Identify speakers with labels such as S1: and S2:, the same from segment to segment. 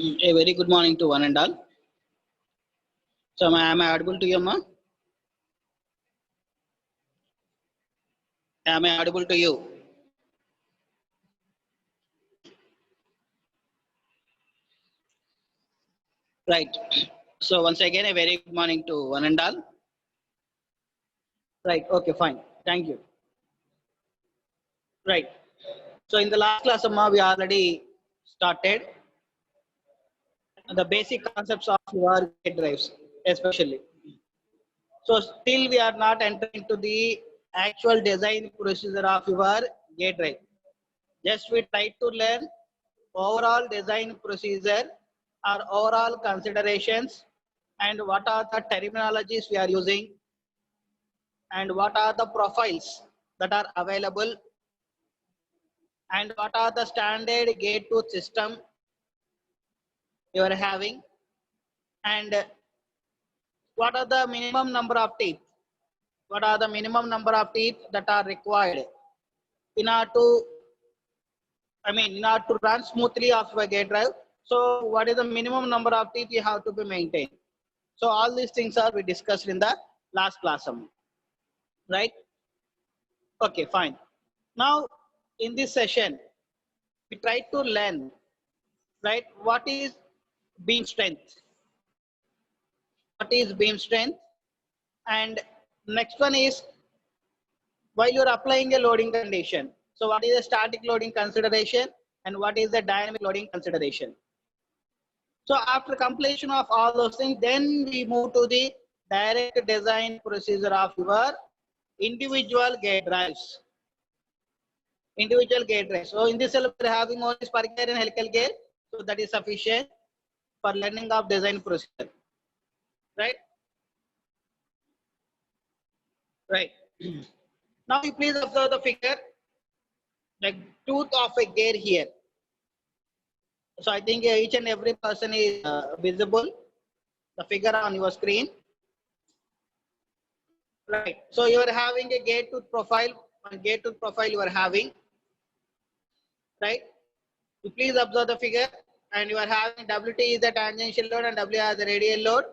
S1: A very good morning to one and all. So am I audible to you, ma? Am I audible to you? Right. So once again, a very good morning to one and all. Right. Okay, fine. Thank you. Right. So in the last class, ma, we already started the basic concepts of your gate drives, especially. So still we are not entering into the actual design procedure of your gate drive. Just we try to learn overall design procedure or overall considerations and what are the terminologies we are using and what are the profiles that are available and what are the standard gate tooth system you are having and what are the minimum number of teeth, what are the minimum number of teeth that are required in order to in order to run smoothly of a gate drive. So what is the minimum number of teeth you have to be maintained? So all these things are we discussed in the last class, right? Okay, fine. Now in this session, we try to learn, right? What is beam strength? What is beam strength? And next one is while you're applying a loading condition. So what is the static loading consideration and what is the dynamic loading consideration? So after completion of all those things, then we move to the direct design procedure of your individual gate drives. Individual gate drives. So in this cell, we're having only spur gear and helical gear. So that is sufficient for learning of design procedure. Right? Right. Now you please observe the figure, the tooth of a gear here. So I think each and every person is visible, the figure on your screen. Right. So you are having a gate tooth profile, you are having, right? You please observe the figure and you are having WT is the tangential load and W as the radial load.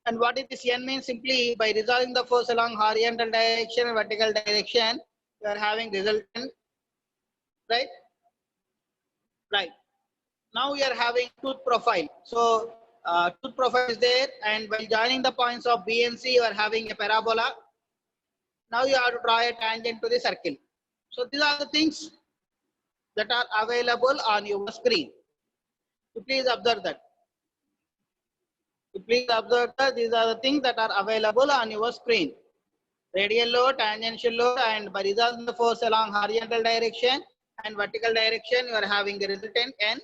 S1: And what is this N means? Simply by resolving the force along horizontal direction and vertical direction, you are having resultant, right? Right. now we are having tooth profile. So tooth profile is there, and while joining the points of B and C, you are having a parabola. Now you have to draw a tangent to the circle. So these are the things that are available on your screen. So please observe that. Please observe that these are the things that are available on your screen. Radial load, tangential load, and by resulting the force along horizontal direction and vertical direction, you are having a resultant N.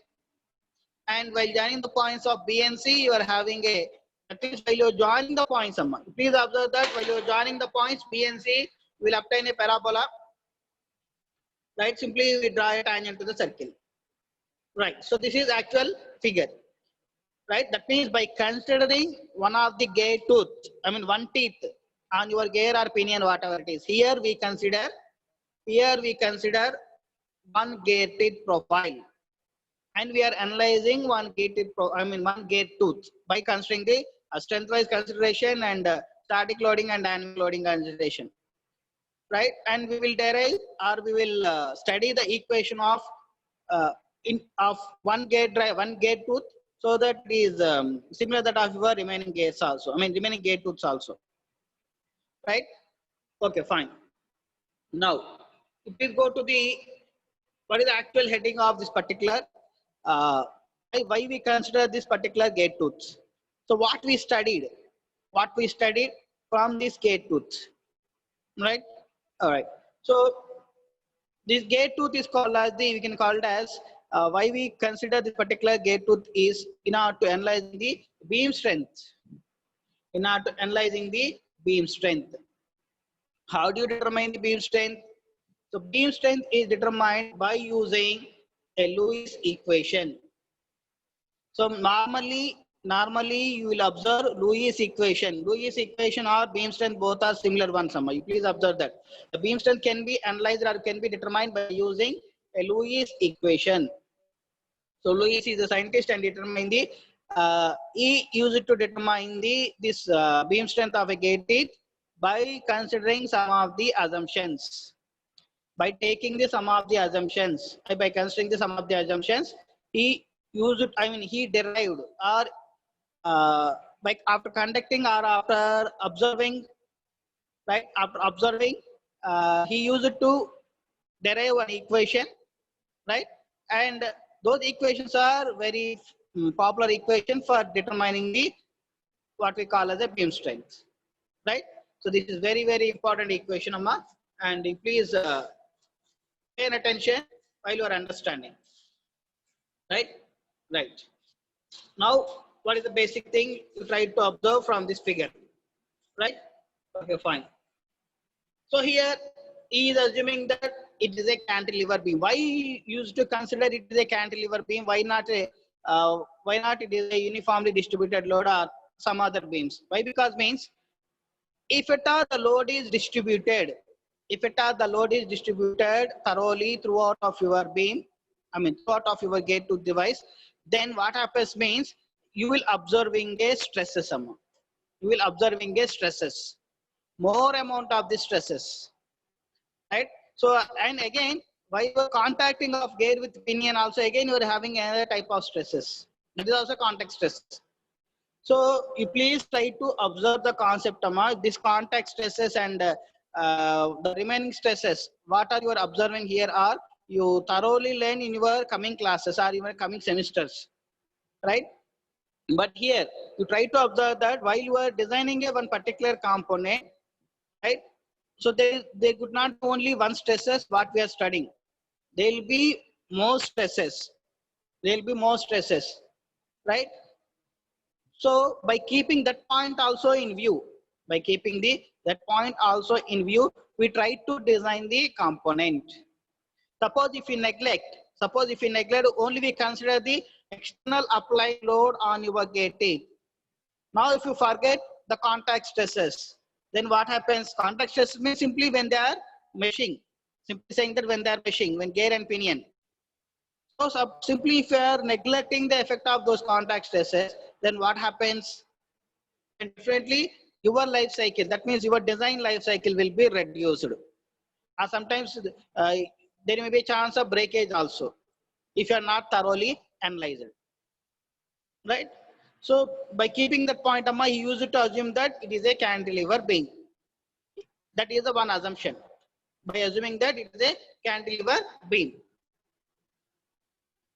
S1: And while joining the points of B and C, you are having a, that is while you are joining the points, please observe that while you are joining the points B and C, you will obtain a parabola. Right, simply we draw a tangent to the circle. Right, so this is actual figure. Right, that means by considering one of the gate tooth, one teeth on your gear or pinion, whatever it is, here we consider one gate teeth profile, and we are analyzing one gate tooth by considering the strength-wise consideration and static loading and dynamic loading consideration. Right, and we will derive or we will study the equation of one gate tooth, so that it is similar that of your remaining gates also. Remaining gate tooths also. Right? Okay, fine. Now, please go to the what is the actual heading of this particular why we consider this particular gate tooth. So what we studied from this gate tooth, right? All right. So this gate tooth is called as we can call it as why we consider this particular gate tooth is in order to analyze the beam strength. How do you determine the beam strength? So beam strength is determined by using a Lewis equation. So normally you will observe Lewis equation. Lewis equation or beam strength, both are similar ones. You please observe that the beam strength can be analyzed or can be determined by using a Lewis equation. So Lewis is a scientist and determined the he used it to determine this beam strength of a gate teeth by considering some of the assumptions. By taking the sum of the assumptions, by considering the sum of the assumptions, he used it. He derived or after conducting or after observing, right? After observing, he used it to derive an equation, right? And those equations are very popular equation for determining the what we call as a beam strength, right? So this is very, very important equation, Amma, and please pay attention while you are understanding, right? Right. Now, what is the basic thing you try to observe from this figure, right? Okay, fine. So here he is assuming that it is a cantilever beam. Why used to consider it is a cantilever beam? Why not it is a uniformly distributed load or some other beams? Why? Because means if at all the load is distributed, thoroughly throughout of your beam, throughout of your gate tooth device, then what happens means you will observing a stresses. More amount of the stresses, right? So, and again, while you are contacting of gear with pinion also, again you are having another type of stresses. That is also contact stress. So you please try to observe the concept of this contact stresses and the remaining stresses. What are you observing here are you thoroughly learn in your coming classes or your coming semesters, right? But here you try to observe that while you are designing a one particular component, right? So there could not only one stresses what we are studying. There will be more stresses. Right? So by keeping that point also in view, that point also in view, we try to design the component. Suppose if we neglect, only we consider the external applied load on your gate teeth. Now if you forget the contact stresses, then what happens? Contact stresses means simply when they are meshing. Simply saying that when they are meshing, when gear and pinion. So simply if you are neglecting the effect of those contact stresses, then what happens? And definitely your life cycle, that means your design life cycle will be reduced. Or sometimes there may be a chance of breakage also if you are not thoroughly analyzed, right? So by keeping that point, Amma, he used to assume that it is a cantilever beam. That is the one assumption. By assuming that it is a cantilever beam.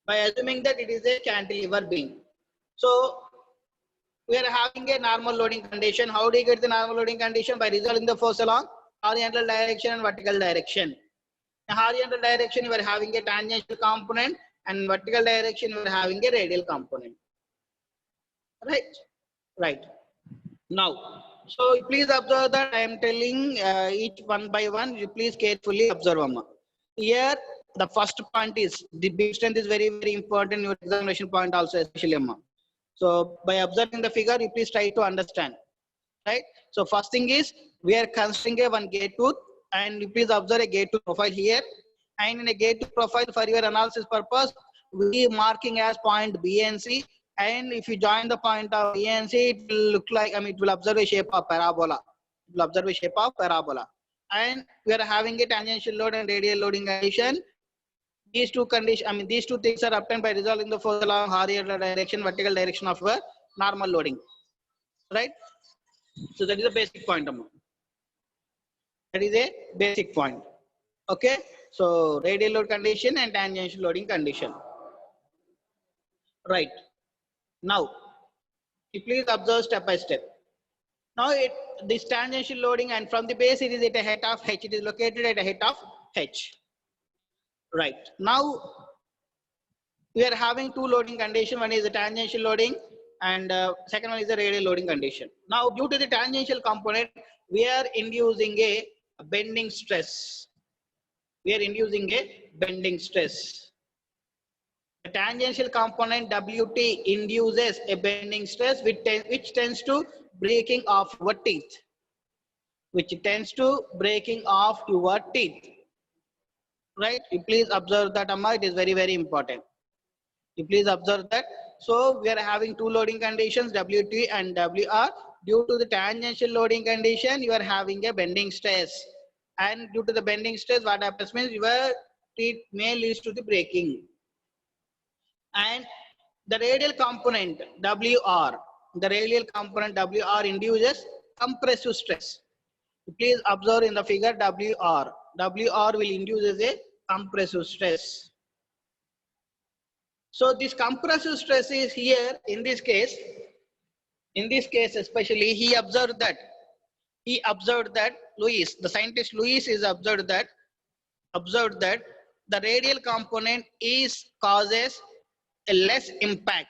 S1: By assuming that it is a cantilever beam. So we are having a normal loading condition. How do you get the normal loading condition? By resolving the force along horizontal direction and vertical direction. In horizontal direction, you are having a tangential component, and vertical direction, you are having a radial component. Right? Right. Now, so please observe that I am telling each one by one. You please carefully observe, Amma. Here, the first point is the beam strength is very, very important. Your examination point also, especially, Amma. So by observing the figure, you please try to understand, right? So first thing is we are considering a one gate tooth, and you please observe a gate tooth profile here. And in a gate tooth profile, for your analysis purpose, we marking as point B and C. And if you join the point of B and C, it will look like, it will observe a shape of parabola. It will observe a shape of parabola. And we are having a tangential load and radial loading condition. These two conditions, these two things are obtained by resolving the force along horizontal direction, vertical direction of a normal loading, right? So that is a basic point. That is a basic point. Okay. So radial load condition and tangential loading condition. Right. Now, you please observe step by step. Now this tangential loading, and from the base it is at a height of h. It is located at a height of h. Right. Now we are having two loading condition. One is the tangential loading, and second one is the radial loading condition. Now due to the tangential component, we are inducing a bending stress. We are inducing a bending stress. The tangential component WT induces a bending stress which tends to breaking of your teeth. Which tends to breaking of your teeth. Right? You please observe that, Amma. It is very, very important. You please observe that. So we are having two loading conditions, WT and WR. Due to the tangential loading condition, you are having a bending stress. And due to the bending stress, what happens means your teeth may lead to the breaking. And the radial component WR, the radial component WR induces compressive stress. Please observe in the figure WR. WR will induce a compressive stress. So this compressive stress is here in this case. In this case especially, he observed that Lewis, the scientist Lewis, is observed that the radial component causes a less impact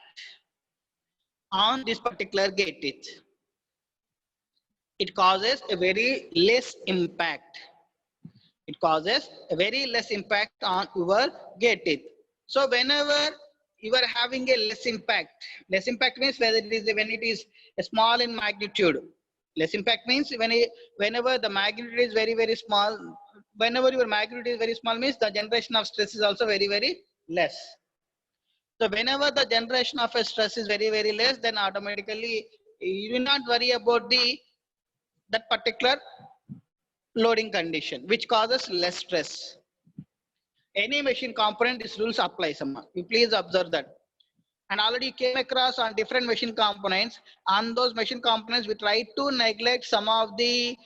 S1: on this particular gate teeth. It causes a very less impact. It causes a very less impact on your gate teeth. So whenever you are having a less impact means whether it is when it is small in magnitude. Less impact means whenever the magnitude is very, very small. Whenever your magnitude is very small means the generation of stress is also very, very less. So whenever the generation of a stress is very, very less, then automatically you will not worry about that particular loading condition, which causes less stress. Any machine component, this rules apply. You please observe that. And already came across on different machine components. On those machine components, we try to neglect some of the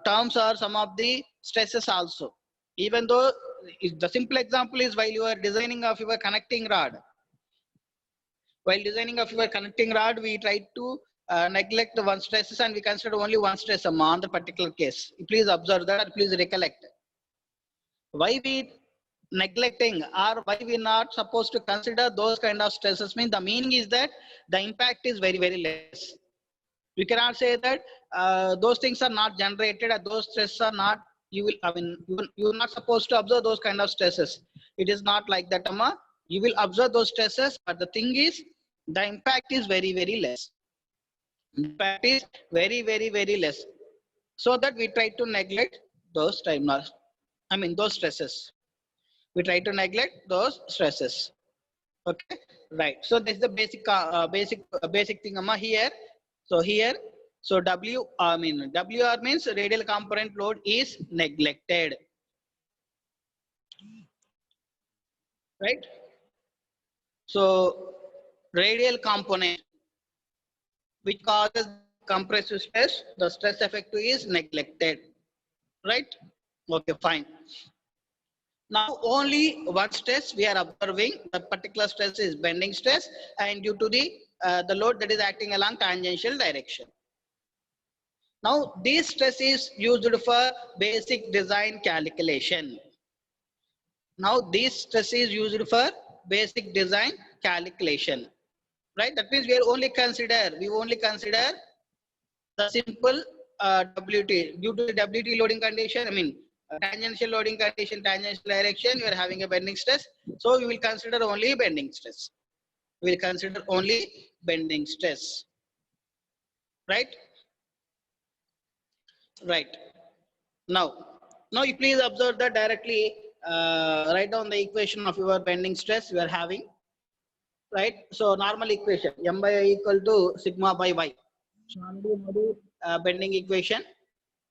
S1: terms or some of the stresses also. Even though the simple example is while you are designing of your connecting rod. While designing of your connecting rod, we try to neglect the one stresses and we consider only one stress on the particular case. Please observe that, please recollect. Why we neglecting or why we not supposed to consider those kind of stresses means the meaning is that the impact is very, very less. You cannot say that those things are not generated or those stresses are not, you are not supposed to observe those kind of stresses. It is not like that, Amma. You will observe those stresses, but the thing is the impact is very, very less. Impact is very, very, very less. So that we try to neglect those those stresses. We try to neglect those stresses. Okay, right. So this is the basic thing, Amma, here. So here, so WR means radial component load is neglected. Right. So radial component which causes compressive stress, the stress effective is neglected, right? Okay, fine. Now only one stress we are observing. The particular stress is bending stress, and due to the load that is acting along tangential direction. Now this stress is used for basic design calculation. Now this stress is used for basic design calculation, right? That means we only consider the simple WT. Due to the WT loading condition, I mean tangential loading condition, tangential direction, you are having a bending stress. So we will consider only bending stress. We will consider only bending stress, right? Right. Now you please observe that directly. Write down the equation of your bending stress you are having, right? So normal equation m by I equal to sigma by y. So already know the bending equation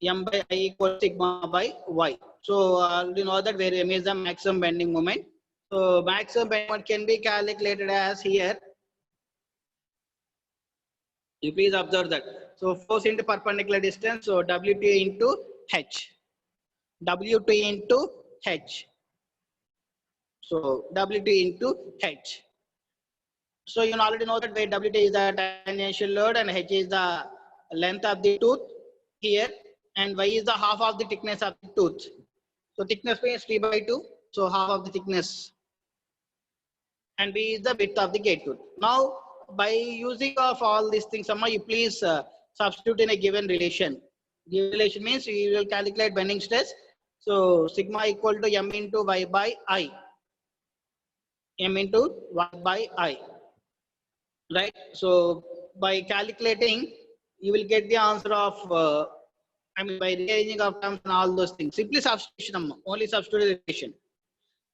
S1: m by I equal to sigma by y. So already know that where m is the maximum bending moment. So maximum bending moment can be calculated as here. You please observe that. So force into perpendicular distance. So WT into h. WT into h. So WT into h. So you already know that where WT is the tangential load and h is the length of the tooth here, and y is the half of the thickness of the tooth. So thickness means t by 2. So half of the thickness, and b is the width of the gate tooth. Now by using of all these things, Amma, you please substitute in a given relation. Given relation means you will calculate bending stress. So sigma equal to m into y by I. M into y by I. Right? So by calculating, you will get the answer of, I mean, by rearranging of terms and all those things. Simply substitution, only substitution.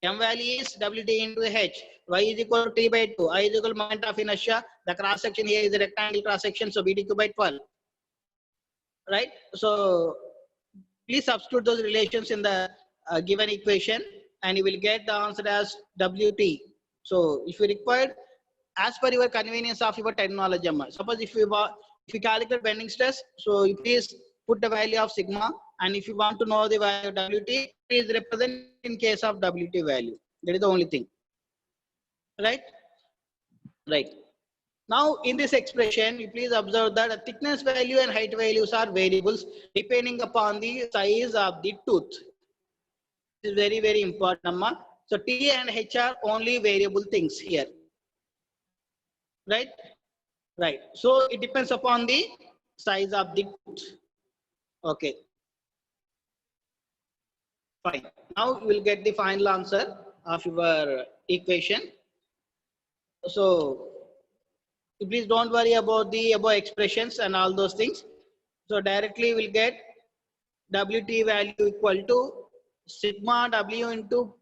S1: M value is WT into H. Y is equal to T by 2. I is equal to moment of inertia. The cross section here is a rectangle cross section, so BDQ by 12. Right? So please substitute those relations in the given equation, and you will get the answer as WT. So if you require, as per your convenience of your terminology, suppose if you calculate bending stress, so you please put the value of sigma, and if you want to know the value of WT, please represent in case of WT value. That is the only thing, right? Right. Now in this expression, you please observe that the thickness value and height values are variables depending upon the size of the tooth. This is very, very important, Amma. So T and H are only variable things here. Right? Right. So it depends upon the size of the tooth. Okay. Fine. Now you will get the final answer of your equation. So please don't worry about the above expressions and all those things. So directly we'll get WT value equal to sigma W into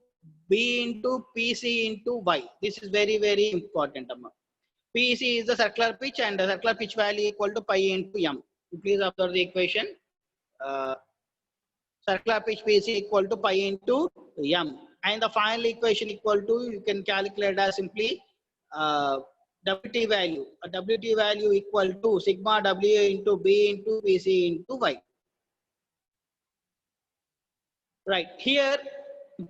S1: B into PC into Y. This is very, very important. PC is the circular pitch, and the circular pitch value equal to pi into m. Please observe the equation. Circular pitch PC equal to pi into m. And the final equation equal to, you can calculate as simply WT value. A WT value equal to sigma W into B into PC into Y. Right. Here,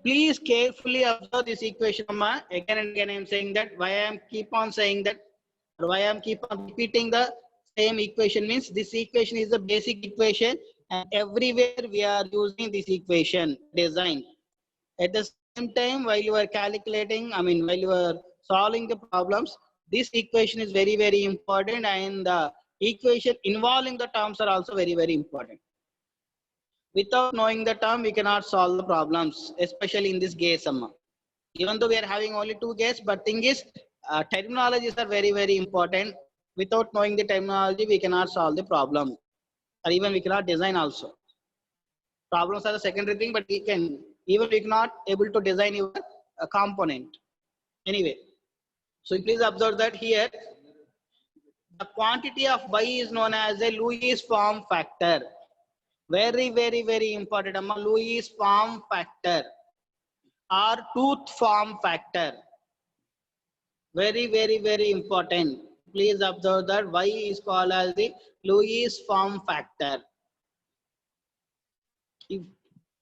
S1: please carefully observe this equation. Again and again I am saying that. Why I am keep on saying that, or why I am keep on repeating the same equation means this equation is the basic equation, and everywhere we are using this equation design. At the same time, while you are calculating, I mean while you are solving the problems, this equation is very, very important, and the equation involving the terms are also very, very important. Without knowing the term, we cannot solve the problems, especially in this case. Even though we are having only two gates, but thing is, terminologies are very, very important. Without knowing the terminology, we cannot solve the problem, or even we cannot design also. Problems are the secondary thing, but we cannot able to design your component. Anyway, so please observe that here, the quantity of Y is known as a Lewis form factor. Very, very, very important. Lewis form factor or tooth form factor. Very, very, very important. Please observe that Y is called as the Lewis form factor. If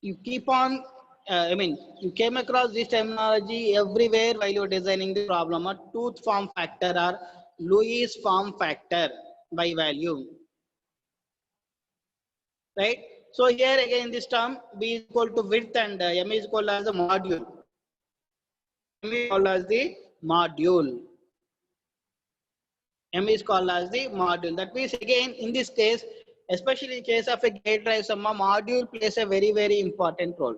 S1: you keep on, you came across this terminology everywhere while you're designing the problem. A tooth form factor or Lewis form factor by value, right? So here again, this term B is equal to width and M is equal as a module. M is called as the module. M is called as the module. That means again in this case, especially in case of a gate drive summa, module plays a very, very important role.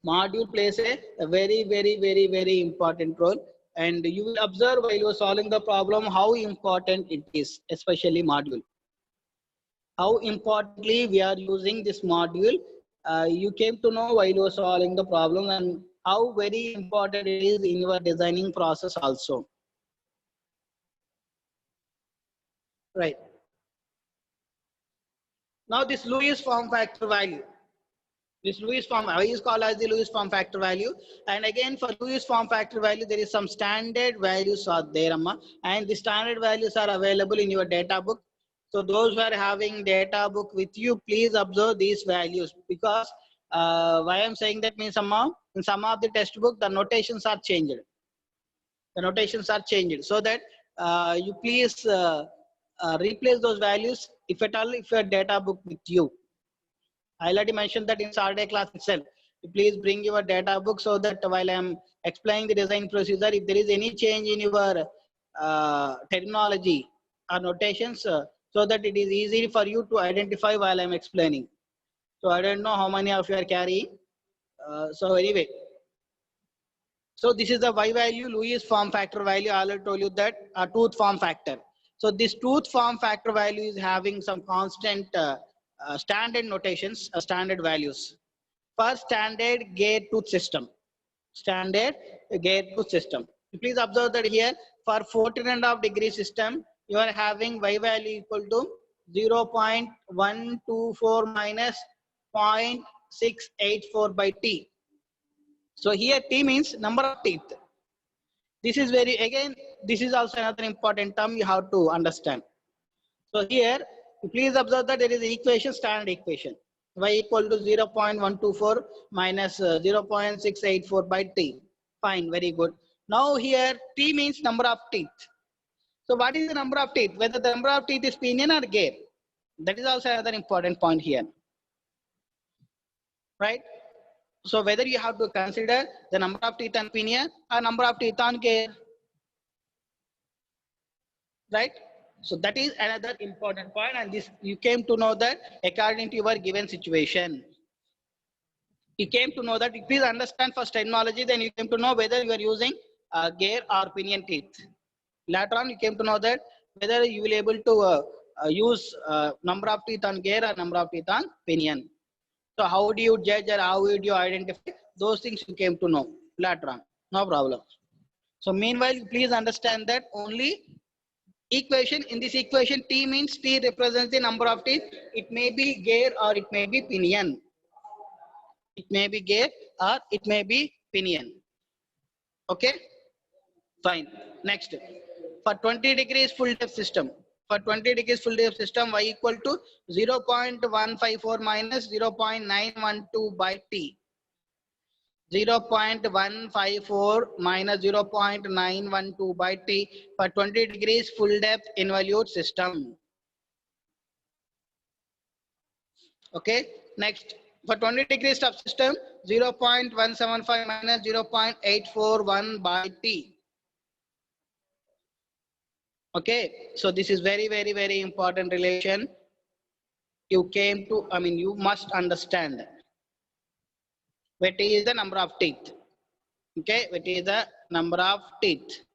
S1: Module plays a very, very, very, very important role. And you will observe while you are solving the problem how important it is, especially module. How importantly we are using this module. You came to know while you are solving the problem and how very important it is in your designing process also. Right. Now this Lewis form factor value. This Lewis form is called as the Lewis form factor value. And again for Lewis form factor value, there is some standard values are there, Amma, and the standard values are available in your data book. So those who are having data book with you, please observe these values, because why I'm saying that means Amma, in some of the textbook, the notations are changed. The notations are changed so that you please replace those values if at all, if your data book with you. I already mentioned that in Saturday class itself. Please bring your data book so that while I am explaining the design procedure, if there is any change in your terminology or notations, so that it is easy for you to identify while I am explaining. So I don't know how many of you are carrying. So anyway, so this is the Y value, Lewis form factor value. I already told you that tooth form factor. So this tooth form factor value is having some constant standard notations, standard values. For standard gate tooth system, standard gate tooth system. Please observe that here for 14.5 degree system, you are having Y value equal to 0.124 minus 0.684 by T. So here T means number of teeth. This is very, again, this is also another important term you have to understand. So here, please observe that there is an equation, standard equation. Y equal to 0.124 minus 0.684 by T. Fine, very good. Now here, T means number of teeth. So what is the number of teeth? Whether the number of teeth is pinion or gear. That is also another important point here. Right? So whether you have to consider the number of teeth on pinion or number of teeth on gear. Right? So that is another important point, and this you came to know that according to your given situation. You came to know that. If you understand first terminology, then you came to know whether you are using gear or pinion teeth. Later on, you came to know that whether you will able to use number of teeth on gear or number of teeth on pinion. So how do you judge or how would you identify? Those things you came to know later on. No problem. So meanwhile, please understand that only equation, in this equation, T means T represents the number of teeth. It may be gear or it may be pinion. It may be gear or it may be pinion. Okay, fine. Next, for 20 degrees full depth system, for 20 degrees full depth system, Y equal to 0.154 minus 0.912 by T. 0.154 minus 0.912 by T for 20 degrees full depth involute system. Okay, next for 20 degrees subsystem, 0.175 minus 0.841 by T. Okay, so this is very, very, very important relation. You came to, you must understand. What is the number of teeth? Okay, what is the number of teeth?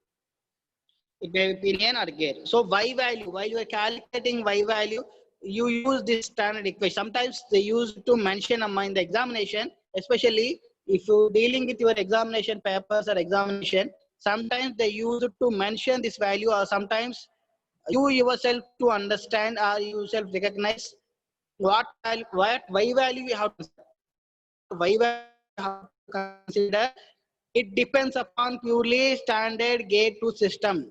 S1: It may be pinion or gear. So Y value, while you are calculating Y value, you use this standard equation. Sometimes they use to mention in the examination, especially if you're dealing with your examination papers or examination, sometimes they use it to mention this value, or sometimes you yourself to understand or you yourself recognize what Y value you have to consider. Y value you have to consider It depends upon purely standard gate to system.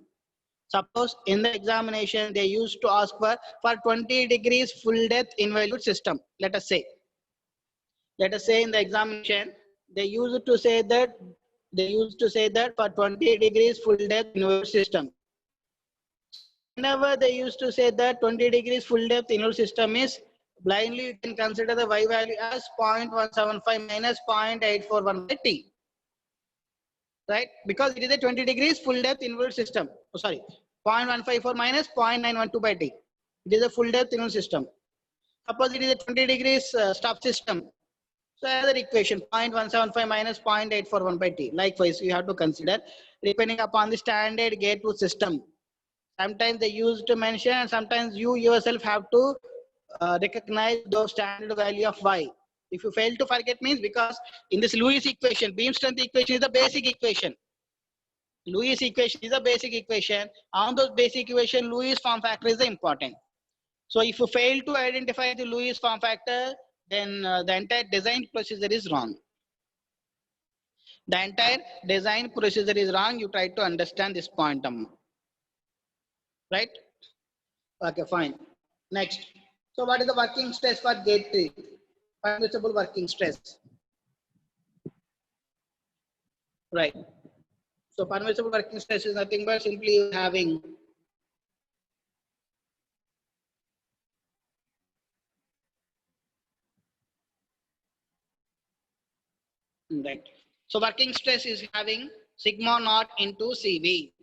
S1: Suppose in the examination they used to ask for 20 degrees full depth involute system. Let us say in the examination they used to say that for 20 degrees full depth involute system. Whenever they used to say that 20 degrees full depth involute system is blindly, you can consider the y value as 0.175 minus 0.841 by t. Right? Because it is a 20 degrees full depth involute system. Oh, sorry, 0.154 minus 0.912 by t. It is a full depth involute system. Suppose it is a 20 degrees stop system. So another equation 0.175 minus 0.841 by t. Likewise, you have to consider depending upon the standard gate to system. Sometimes they used to mention, and sometimes you yourself have to recognize the standard value of y. If you fail to forget means, because in this Lewis equation, beam strength equation is the basic equation. Lewis equation is a basic equation. On those basic equation, Lewis form factor is the important. So if you fail to identify the Lewis form factor, then the entire design procedure is wrong. The entire design procedure is wrong. You try to understand this point. Right? Okay, fine. Next. So what is the working stress for gate 3? Permissible working stress. Right. So permissible working stress is nothing but simply having right. So working stress is having sigma naught into CV,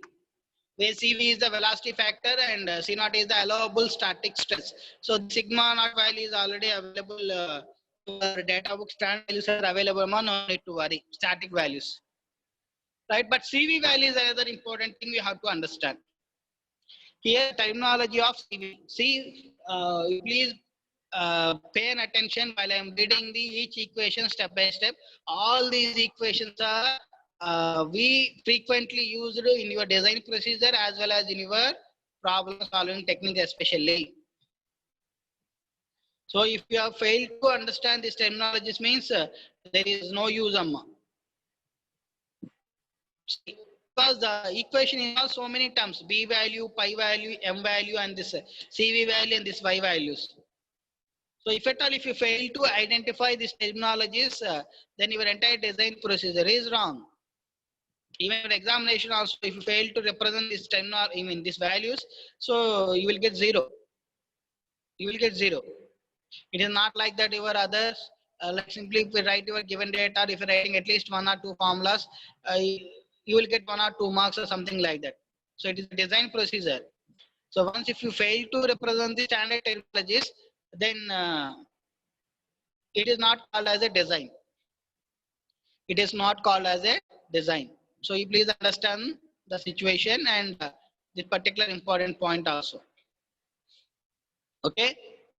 S1: where CV is the velocity factor and C naught is the allowable static stress. So the sigma naught value is already available. Data book standard values are available. No need to worry. Static values. Right, but CV value is another important thing we have to understand. Here, terminology of CV. See, please pay attention while I am reading each equation step by step. All these equations are we frequently used in your design procedure as well as in your problem solving technique especially. So if you have failed to understand these terminologies means there is no use. Because the equation involves so many terms: b value, pi value, m value, and this cv value and this y values. So if at all if you fail to identify these terminologies, then your entire design procedure is wrong. Even your examination also, if you fail to represent this terminology, these values, so you will get zero. You will get zero. It is not like that your others, like simply if you write your given data, if you're writing at least 1 or 2 formulas, you will get 1 or 2 marks or something like that. So it is a design procedure. So once if you fail to represent the standard terminologies, then it is not called as a design. It is not called as a design. So you please understand the situation and this particular important point also. Okay,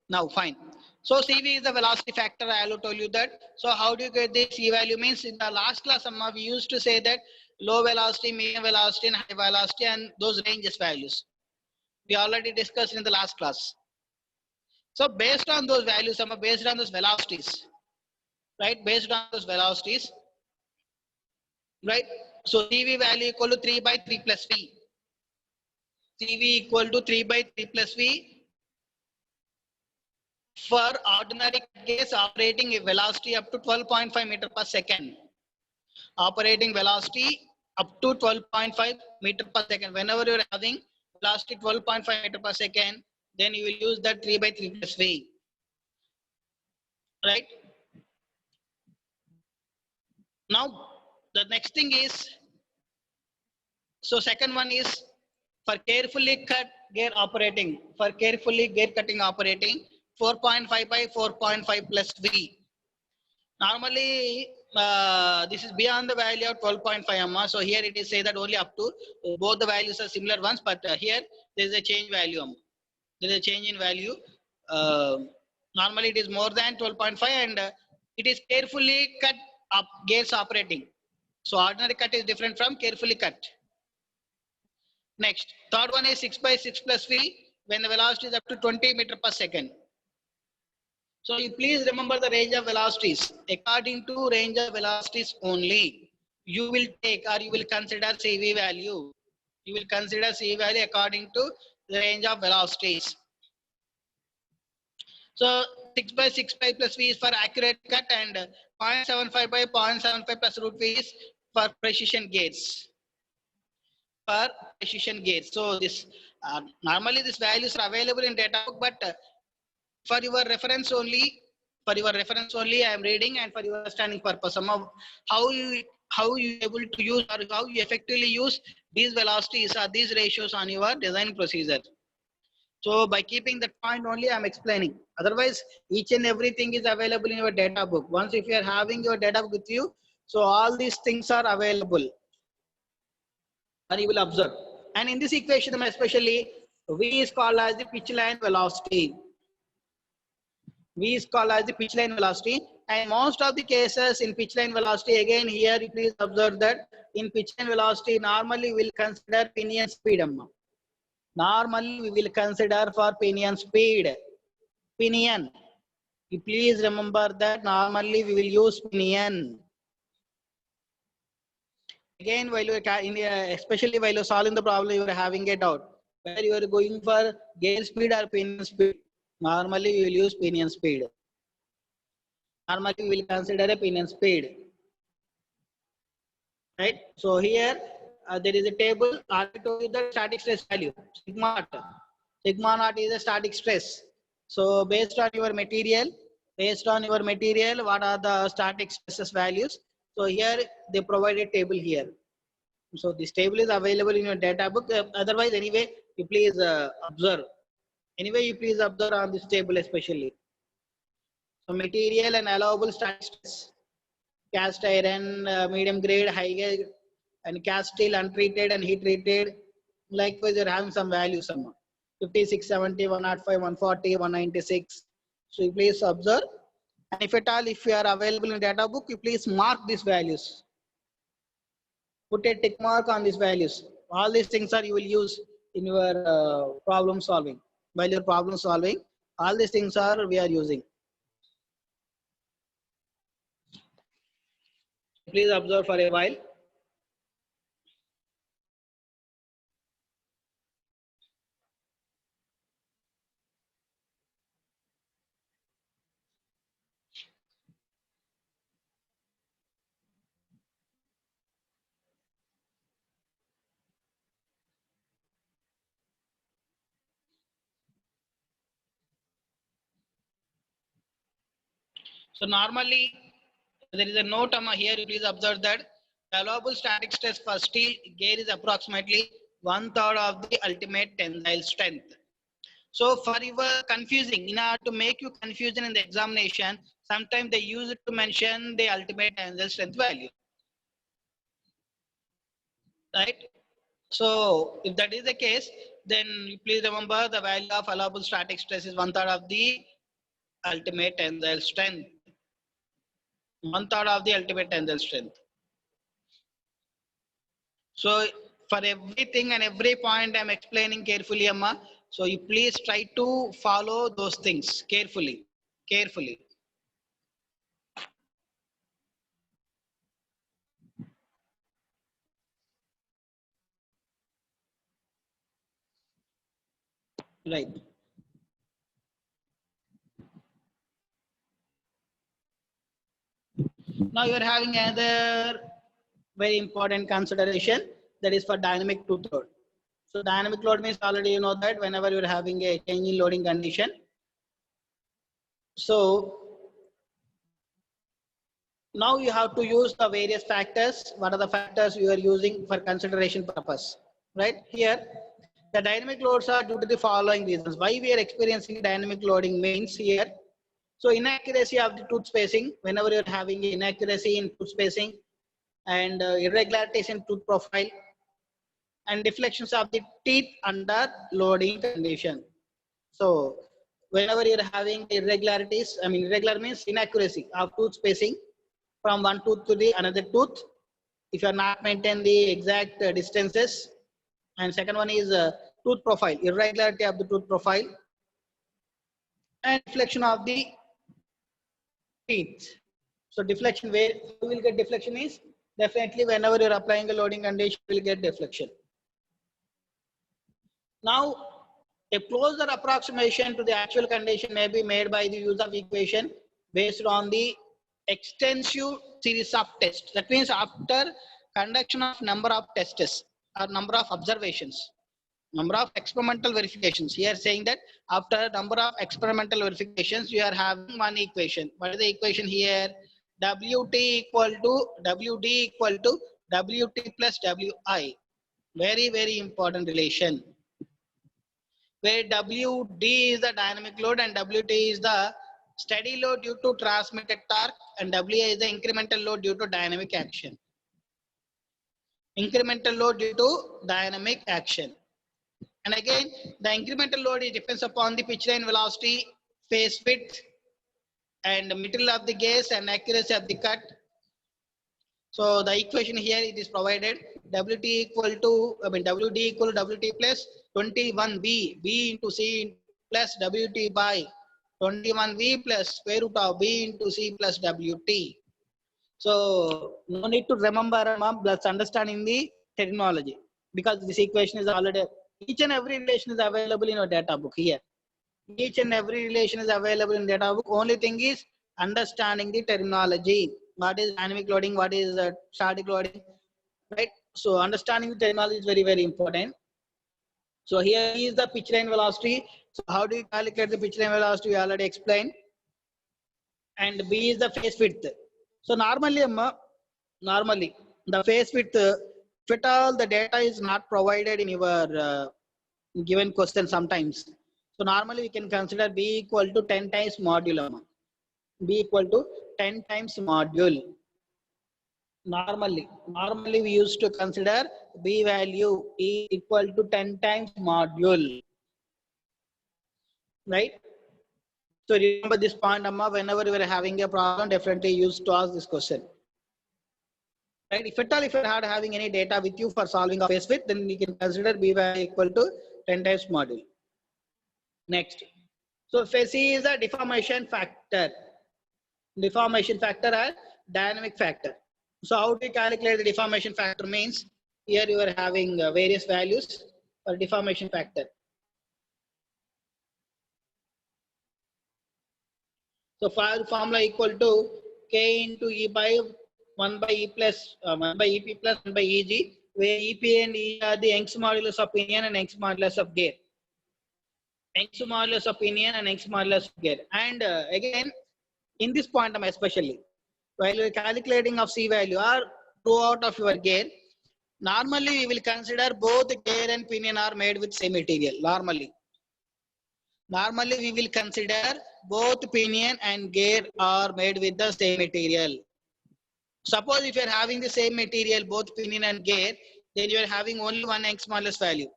S1: now fine. So CV is the velocity factor. I will tell you that. So how do you get the C value? Means in the last class, we used to say that low velocity, medium velocity, and high velocity, and those ranges values. We already discussed in the last class. So based on those values, based on those velocities, right? Based on those velocities, right? So CV value equal to 3 by 3 plus V. CV equal to 3 by 3 plus V. For ordinary case, operating a velocity up to 12.5 meter per second. Operating velocity up to 12.5 meter per second. Whenever you are having velocity 12.5 meter per second, then you will use that 3 by 3 plus V. Right? Now, the next thing is, so second one is for carefully cut gear operating. For carefully gear cutting operating, 4.5 by 4.5 plus V. Normally, this is beyond the value of 12.5 So here it is say that only up to both the values are similar ones, but here there is a change value. There is a change in value. Normally it is more than 12.5 and it is carefully cut up gears operating. So ordinary cut is different from carefully cut. Next, third one is 6 by 6 plus V when the velocity is up to 20 meter per second. So you please remember the range of velocities. According to range of velocities only, you will take or you will consider CV value. You will consider CV value according to the range of velocities. So 6 by 6 pi plus V is for accurate cut and 0.75 by 0.75 plus root V is for precision gauge. For precision gauge. So this normally these values are available in data book, but for your reference only, I am reading, and for your understanding purpose, some of how you able to use or how you effectively use these velocities or these ratios on your design procedure. So by keeping that point only, I am explaining. Otherwise, each and everything is available in your data book. Once if you are having your data book with you, so all these things are available, and you will observe. And in this equation, especially V is called as the pitch line velocity. V is called as the pitch line velocity, and most of the cases in pitch line velocity, again here you please observe that in pitch line velocity normally we will consider pinion speed. Normally we will consider for pinion speed. Pinion. You please remember that normally we will use pinion. Again, while you are especially while you're solving the problem, you are having a doubt whether you are going for gauge speed or pinion speed. Normally we will use pinion speed. Normally we will consider a pinion speed. Right? So here there is a table. I told you the static stress value sigma naught. Sigma naught is a static stress. So based on your material, what are the static stresses values? So here they provide a table here. So this table is available in your data book. Otherwise, anyway, you please observe. Anyway, you please observe on this table especially. So material and allowable static stress. Cast iron, medium grade, high grade, and cast steel, untreated and heat treated. Likewise, you're having some values, some 56, 70, 105, 140, 196. So you please observe. And if at all, if you are available in data book, you please mark these values. Put a tick mark on these values. All these things are you will use in your problem solving. While you're problem solving, all these things are we are using. Please observe for a while. So normally there is a note here. You please observe that the allowable static stress for steel gear is approximately 1/3 of the ultimate tensile strength. So for your confusing, in order to make you confusion in the examination, sometimes they use it to mention the ultimate tensile strength value. Right? So if that is the case, then please remember the value of allowable static stress is 1/3 of the ultimate tensile strength. 1/3 of the ultimate tensile strength. So for everything and every point I'm explaining carefully, Amma. So you please try to follow those things carefully. Right. Now you are having another very important consideration, that is for dynamic tooth load. So dynamic load means already you know that whenever you are having a change in loading condition. So now you have to use the various factors. What are the factors you are using for consideration purpose? Right here, the dynamic loads are due to the following reasons. Why we are experiencing dynamic loading means here. So inaccuracy of the tooth spacing, whenever you're having inaccuracy in tooth spacing and irregularities in tooth profile and deflections of the teeth under loading condition. So whenever you're having irregularities, irregular means inaccuracy of tooth spacing from one tooth to the another tooth, if you are not maintain the exact distances. And second one is tooth profile, irregularity of the tooth profile and deflection of the teeth. So deflection, where you will get deflection is definitely whenever you're applying a loading condition, you will get deflection. Now, a closer approximation to the actual condition may be made by the use of equation based on the extensive series of tests. That means after conduction of number of tests or number of observations, number of experimental verifications. Here saying that after number of experimental verifications, you are having one equation. What is the equation here? Wt equal to Wd equal to Wt plus Wi. Very, very important relation. Where Wd is the dynamic load and Wt is the steady load due to transmitted torque, and Wa is the incremental load due to dynamic action. Incremental load due to dynamic action. And again, the incremental load depends upon the pitch line velocity, phase width, and the material of the gas and accuracy of the cut. So the equation here it is provided Wt equal to Wd equal to Wt plus 21V B into C plus Wt by 21V plus square root of B into C plus Wt. So no need to remember, let's understanding the terminology, because this equation is already, each and every relation is available in your data book here. Each and every relation is available in data book. Only thing is understanding the terminology. What is dynamic loading? What is static loading? Right? So understanding the terminology is very, very important. So here is the pitch line velocity. So how do you calculate the pitch line velocity? We already explained. And B is the phase width. So normally the phase width, if at all the data is not provided in your given question sometimes. So normally we can consider B equal to 10 times module. B equal to 10 times module. Normally we used to consider B value E equal to 10 times module. Right? So remember this point, Amma, whenever you are having a problem, definitely used to ask this question. Right? If at all, if you are having any data with you for solving a phase width, then we can consider B value equal to 10 times module. Next. So phase C is a deformation factor. Deformation factor and dynamic factor. So how do you calculate the deformation factor? Means here you are having various values for deformation factor. So formula equal to K into E by 1 by E plus 1 by EP plus 1 by EG, where EP and E are the Young's modulus of pinion and Young's modulus of gear. Young's modulus of pinion and Young's modulus of gear. And again, in this point, especially while you are calculating of C value or throughout of your gear, normally we will consider both gear and pinion are made with same material. Normally we will consider both pinion and gear are made with the same material. Suppose if you are having the same material, both pinion and gear, then you are having only one Young's modulus value.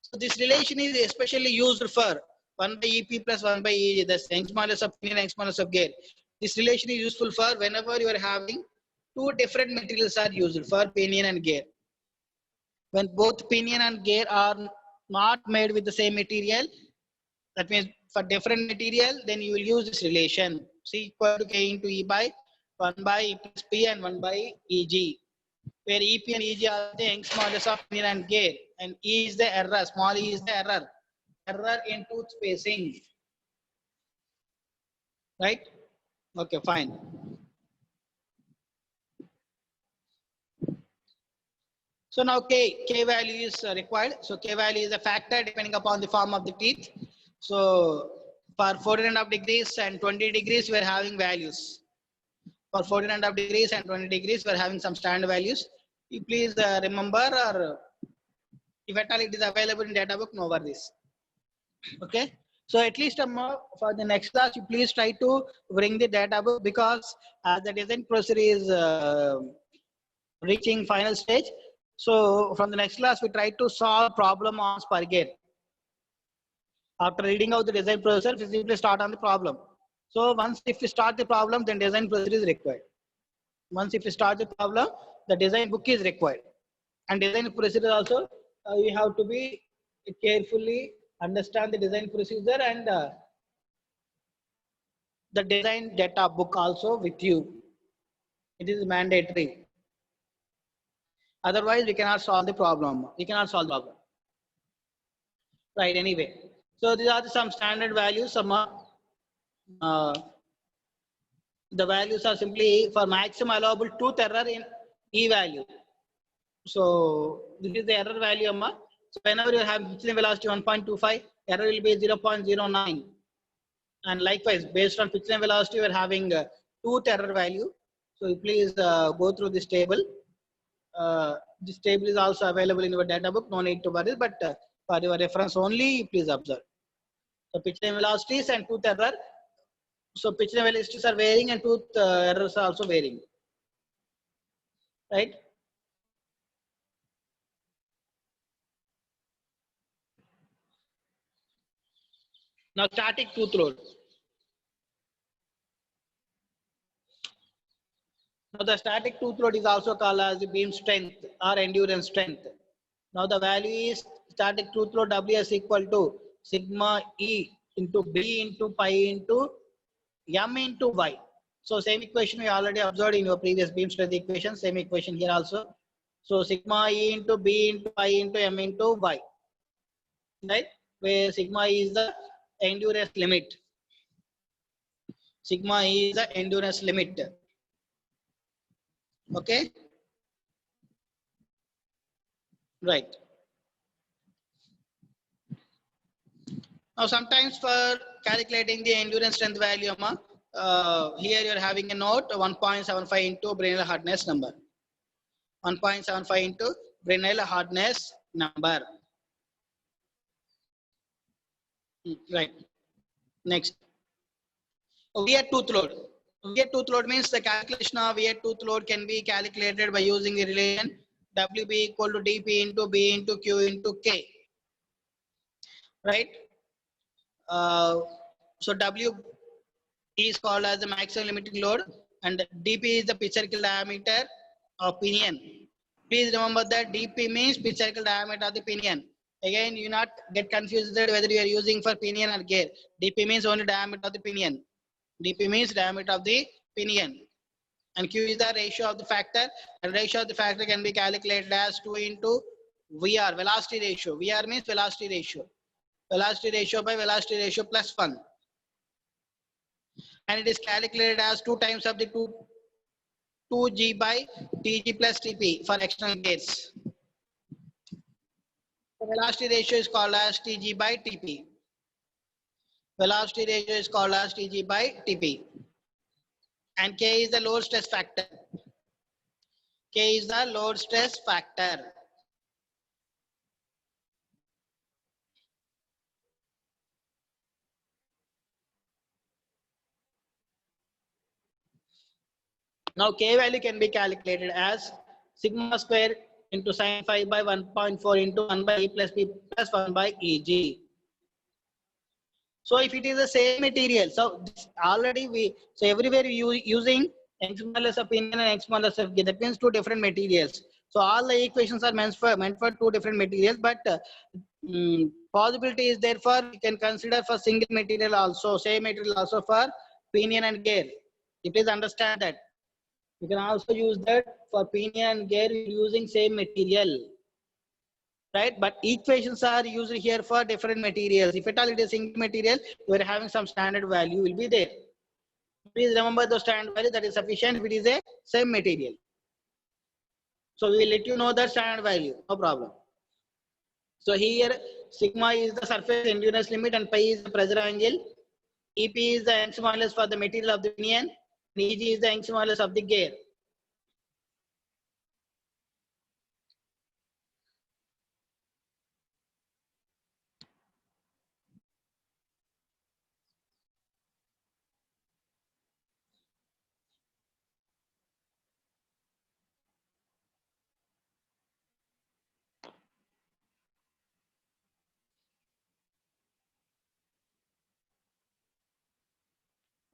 S1: So this relation is especially used for 1 by EP plus 1 by EG, the Young's modulus of pinion and Young's modulus of gear. This relation is useful for whenever you are having two different materials are used for pinion and gear. When both pinion and gear are not made with the same material, that means for different material, then you will use this relation. C equal to K into E by 1 by E plus P and 1 by EG, where EP and EG are the Young's modulus of pinion and gear, and E is the error, small e is the error in tooth spacing. Right? Okay, fine. So now K value is required. So K value is a factor depending upon the form of the teeth. So for 14.5 degrees and 20 degrees, we are having values. For 14.5 degrees and 20 degrees, we are having some standard values. You please remember, or if at all it is available in data book, know about this. Okay. So at least for the next class, you please try to bring the data book, because as the design procedure is reaching final stage. So from the next class, we try to solve problem on spur gear. After reading out the design procedure, we simply start on the problem. So once if we start the problem, then design procedure is required. Once if we start the problem, the design book is required. And design procedure also, you have to be carefully understand the design procedure and the design data book also with you. It is mandatory. Otherwise, we cannot solve the problem. We cannot solve the problem. Right, anyway. So these are some standard values. Some the values are simply for maximum allowable tooth error in E value. So this is the error value, Amma. So whenever you have pitching velocity 1.25, error will be 0.09. And likewise, based on pitching velocity, we are having tooth error value. So you please go through this table. This table is also available in your data book. No need to worry, but for your reference only, please observe. So pitching velocities and tooth error. So pitching velocities are varying and tooth errors are also varying. Right? Now static tooth load. Now the static tooth load is also called as the beam strength or endurance strength. Now the value is static tooth load WS equal to sigma E into B into pi into M into Y. So same equation we already observed in your previous beam strength equation, same equation here also. So sigma E into B into pi into M into Y. Right? Where sigma E is the endurance limit. Sigma E is the endurance limit. Okay? Right. Now, sometimes for calculating the endurance strength value, here you are having a note 1.75 into Brinell hardness number. 1.75 into Brinell hardness number. Right. Next. Wear tooth load. Wear tooth load means the calculation of wear tooth load can be calculated by using the relation WB equal to DP into B into Q into K. Right. So W is called as the maximum limiting load and DP is the pitch circle diameter of pinion. Please remember that DP means pitch circle diameter of the pinion. Again, you not get confused that whether you are using for pinion or gear. DP means only diameter of the pinion. DP means diameter of the pinion. And Q is the ratio of the factor. And ratio of the factor can be calculated as 2 into VR, velocity ratio. VR means velocity ratio. Velocity ratio by velocity ratio plus 1. And it is calculated as 2 times of the 2G by TG plus TP for external gears. The velocity ratio is called as TG by TP. Velocity ratio is called as TG by TP. And K is the load stress factor. K is the load stress factor. Now K value can be calculated as sigma square into sin phi by 1.4 into 1 by E plus P plus 1 by EG. So if it is the same material, so already so everywhere we using Young's modulus of pinion and Young's modulus of gear. That means 2 different materials. So all the equations are meant for 2 different materials, but possibility is therefore we can consider for single material also, same material also for pinion and gear. You please understand that. You can also use that for pinion and gear using same material. Right, but equations are used here for different materials. If at all it is single material, you are having some standard value will be there. Please remember the standard value, that is sufficient if it is a same material. So we will let you know the standard value, no problem. So here sigma is the surface endurance limit and pi is the pressure angle. EP is the Young's modulus for the material of the pinion. And EG is the Young's modulus of the gear.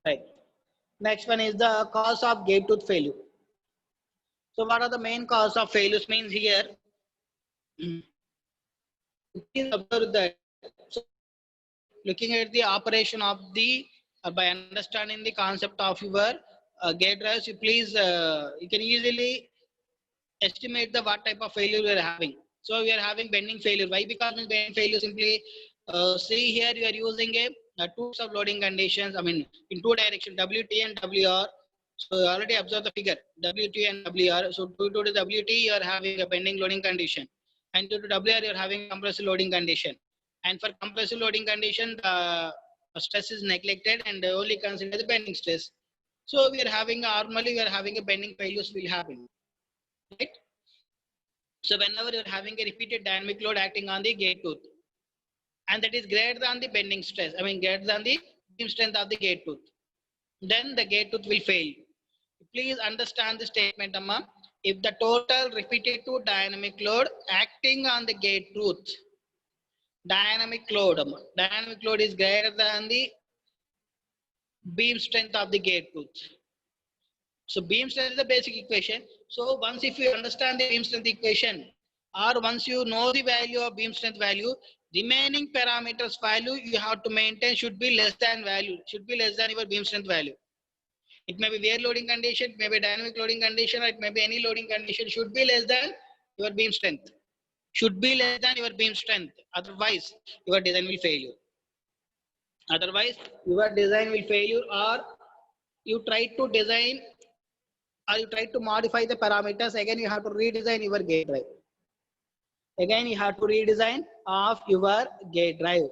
S1: Right. Next one is the cause of gate tooth failure. So what are the main cause of failures means here? Please observe that. So looking at the operation of the, by understanding the concept of your gate drives, you please, you can easily estimate the what type of failure we are having. So we are having bending failure. Why? Because in bending failure, simply see here you are using a two sub loading conditions. I mean in two directions, WT and WR. So you already observe the figure WT and WR. So due to the WT you are having a bending loading condition, and due to WR you are having compressive loading condition. And for compressive loading condition, the stress is neglected and only consider the bending stress. So we are having normally we are having a bending failures will happen, right? So whenever you're having a repeated dynamic load acting on the gate tooth, and that is greater than the bending stress, I mean greater than the beam strength of the gate tooth, then the gate tooth will fail. Please understand the statement, Amma. If the total repetitive dynamic load acting on the gate tooth, dynamic load, Amma, dynamic load is greater than the beam strength of the gate tooth. So beam strength is the basic equation. So once if you understand the beam strength equation, or once you know the value of beam strength value, remaining parameters value you have to maintain should be less than value, should be less than your beam strength value. It may be wear loading condition, it may be dynamic loading condition, or it may be any loading condition, should be less than your beam strength. Should be less than your beam strength. Otherwise, your design will fail you. Otherwise, your design will fail you, or you try to design or you try to modify the parameters, again you have to redesign your gate drive. Again you have to redesign of your gate drive.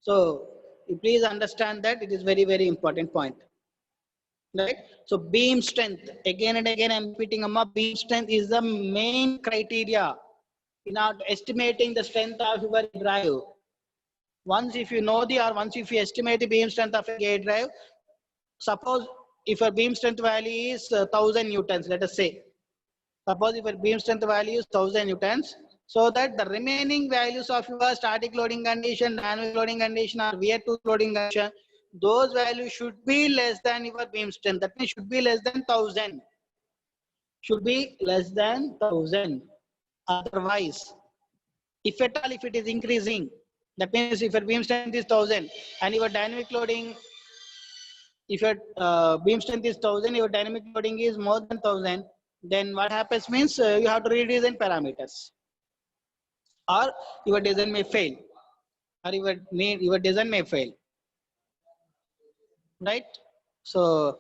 S1: So you please understand that it is very, very important point. Right? So beam strength, again and again I'm repeating, beam strength is the main criteria in estimating the strength of your drive. Once if you know once if you estimate the beam strength of a gate drive, suppose if your beam strength value is 1000 newtons, let us say. Suppose if your beam strength value is 1000 newtons, so that the remaining values of your static loading condition, dynamic loading condition, or wear tooth loading condition, those values should be less than your beam strength. That means should be less than 1000. Should be less than 1000. Otherwise, if at all if it is increasing, that means if your beam strength is 1000 and your dynamic loading, if your beam strength is 1000, your dynamic loading is more than 1000, then what happens means you have to redesign parameters, or your design may fail, or your design may fail, right? So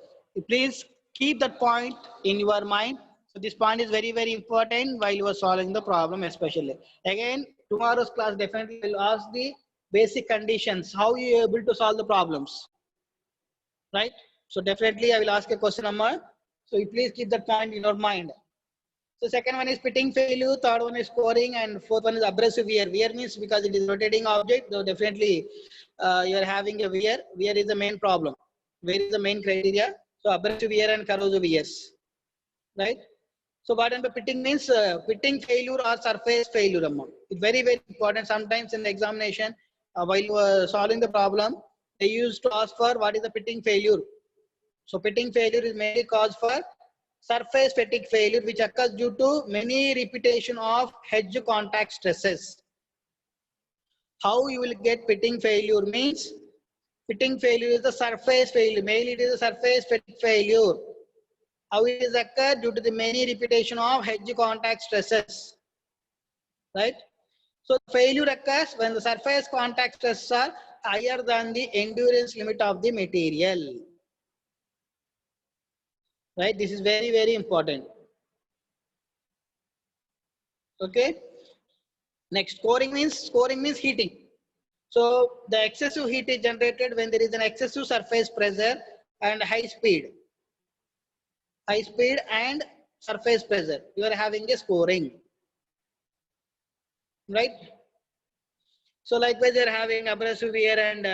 S1: please keep that point in your mind. So this point is very, very important while you are solving the problem, especially. Again, tomorrow's class definitely will ask the basic conditions, how you are able to solve the problems, right? So definitely I will ask a question, Amma. So you please keep that point in your mind. So second one is pitting failure, third one is scoring, and fourth one is abrasive wear. Wear means because it is rotating object, so definitely you are having a wear. Wear is the main problem. Wear is the main criteria. So abrasive wear and corrosive wears, right? So what and pitting means pitting failure or surface failure amount. It's very, very important. Sometimes in the examination, while you are solving the problem, they used to ask for what is the pitting failure. So pitting failure is mainly caused for surface fatigue failure, which occurs due to many repetition of hedge contact stresses. How you will get pitting failure means, pitting failure is the surface failure. Mainly it is a surface fatigue failure. How it is occur due to the many repetition of hedge contact stresses, right? So failure occurs when the surface contact stresses are higher than the endurance limit of the material. Right? This is very, very important. Okay. Next, scoring means heating. So the excessive heat is generated when there is an excessive surface pressure and high speed and surface pressure. You are having a scoring, right? So likewise, you are having abrasive wear and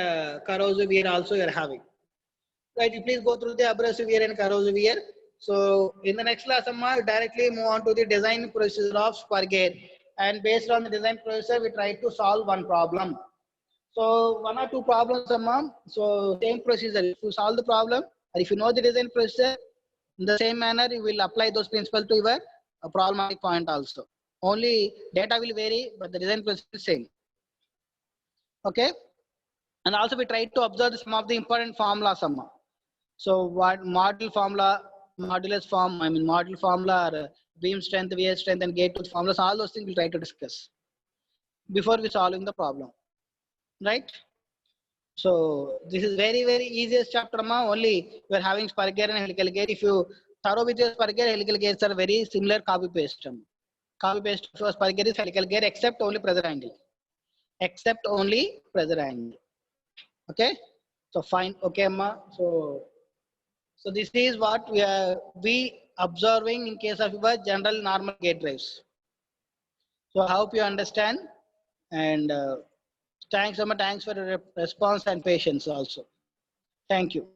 S1: corrosive wear also you are having. Right, you please go through the abrasive wear and corrosive wear. So in the next class, Amma, directly move on to the design procedure of spur gate. And based on the design procedure, we try to solve one problem. So one or two problems, Amma. So same procedure. If you solve the problem, or if you know the design procedure, in the same manner, you will apply those principles to your problematic point also. Only data will vary, but the design procedure is same. Okay. And also we try to observe some of the important formulas, Amma. So what model formula, modulus form, I mean model formula, or beam strength, VS strength, and gate tooth formulas. All those things we'll try to discuss before we solving the problem, right? So this is very easiest chapter, ma. Only we're having spur gear and helical gear. If you thorough with your spur gear, helical gears are very similar. Copy paste. Copy paste of spur gear is helical gear, except only pressure angle. Except only pressure angle. Okay. So fine. Okay, ma. So this is what we observing in case of your general normal gate drives. So I hope you understand, and thanks, Amma. Thanks for your response and patience also. Thank you.